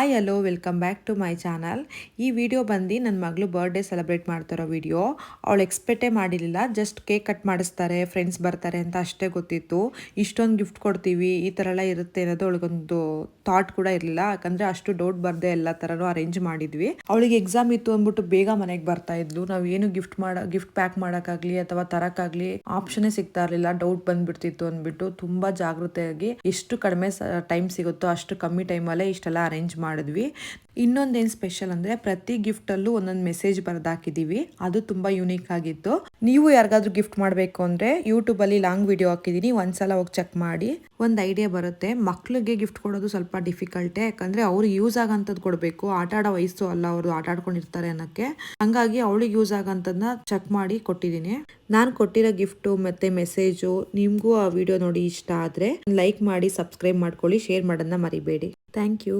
Hi hello welcome back to my channel. ಈ video ಬಂದು ನನ್ನ ಮಗಳು ಬರ್ಡೇ ಸೆಲೆಬ್ರೇಟ್ ಮಾಡ್ತಾರೋ ವಿಡಿಯೋ. ಅವಳು ಎಕ್ಸ್ಪೆಕ್ಟೇ ಮಾಡಿರಲಿಲ್ಲ, ಜಸ್ಟ್ ಕೇಕ್ ಕಟ್ ಮಾಡಿಸ್ತಾರೆ, ಫ್ರೆಂಡ್ಸ್ ಬರ್ತಾರೆ ಅಂತ ಅಷ್ಟೇ ಗೊತ್ತಿತ್ತು. ಇಷ್ಟೊಂದು ಗಿಫ್ಟ್ ಕೊಡ್ತೀವಿ, ಈ ಥರ ಎಲ್ಲ ಇರುತ್ತೆ ಅನ್ನೋದು ಅವಳಿಗೊಂದು ಥಾಟ್ ಕೂಡ ಇರಲಿಲ್ಲ. ಯಾಕಂದರೆ ಅಷ್ಟು ಡೌಟ್ ಬರ್ದೆ ಎಲ್ಲ ಥರನೂ ಅರೇಂಜ್ ಮಾಡಿದ್ವಿ. ಅವಳಿಗೆ ಎಕ್ಸಾಮ್ ಇತ್ತು ಅಂದ್ಬಿಟ್ಟು ಬೇಗ ಮನೆಗೆ ಬರ್ತಾ ಇದ್ಲು. ನಾವು ಏನು ಗಿಫ್ಟ್ ಪ್ಯಾಕ್ ಮಾಡೋಕ್ಕಾಗಲಿ ಅಥವಾ ತರೋಕ್ಕಾಗಲಿ ಆಪ್ಷನ್ನೇ ಸಿಗ್ತಾ ಇರಲಿಲ್ಲ. ಡೌಟ್ ಬಂದ್ಬಿಡ್ತಿತ್ತು ಅಂದ್ಬಿಟ್ಟು ತುಂಬ ಜಾಗೃತೆಯಾಗಿ ಎಷ್ಟು ಕಡಿಮೆ ಟೈಮ್ ಸಿಗುತ್ತೋ ಅಷ್ಟು ಕಮ್ಮಿ ಟೈಮಲ್ಲೇ ಇಷ್ಟೆಲ್ಲ ಅರೇಂಜ್ ಮಾಡಿದ್ವಿ. ಇನ್ನೊಂದೇನು ಸ್ಪೆಷಲ್ ಅಂದರೆ ಪ್ರತಿ ಗಿಫ್ಟಲ್ಲೂ ಒಂದೊಂದು ಮೆಸೇಜ್ ಬರೆದಾಕಿದ್ದೀವಿ. ಅದು ತುಂಬ ಯೂನಿಕ್ ಆಗಿತ್ತು. ನೀವು ಯಾರಿಗಾದ್ರೂ ಗಿಫ್ಟ್ ಮಾಡಬೇಕು ಅಂದರೆ ಯೂಟ್ಯೂಬಲ್ಲಿ ಲಾಂಗ್ ವಿಡಿಯೋ ಹಾಕಿದ್ದೀನಿ, ಒಂದ್ಸಲ ಹೋಗಿ ಚೆಕ್ ಮಾಡಿ. ಒಂದು ಐಡಿಯಾ ಬರುತ್ತೆ. ಮಕ್ಳಿಗೆ ಗಿಫ್ಟ್ ಕೊಡೋದು ಸ್ವಲ್ಪ ಡಿಫಿಕಲ್ಟೇ, ಯಾಕಂದರೆ ಅವ್ರಿಗೆ ಯೂಸ್ ಆಗೋಂಥದ್ದು ಕೊಡಬೇಕು. ಆಟ ಆಡೋ ವಯಸ್ಸು ಅಲ್ಲ, ಅವರು ಆಟ ಆಡ್ಕೊಂಡಿರ್ತಾರೆ ಅನ್ನೋಕ್ಕೆ. ಹಂಗಾಗಿ ಅವಳಿಗೆ ಯೂಸ್ ಆಗೋಂಥದ್ದನ್ನ ಚೆಕ್ ಮಾಡಿ ಕೊಟ್ಟಿದ್ದೀನಿ. ನಾನು ಕೊಟ್ಟಿರೋ ಗಿಫ್ಟು ಮತ್ತು ಮೆಸೇಜು ನಿಮಗೂ ಆ ವಿಡಿಯೋ ನೋಡಿ ಇಷ್ಟ ಆದರೆ ಲೈಕ್ ಮಾಡಿ, ಸಬ್ಸ್ಕ್ರೈಬ್ ಮಾಡ್ಕೊಳ್ಳಿ, ಶೇರ್ ಮಾಡೋದನ್ನ ಮರಿಬೇಡಿ. Thank you.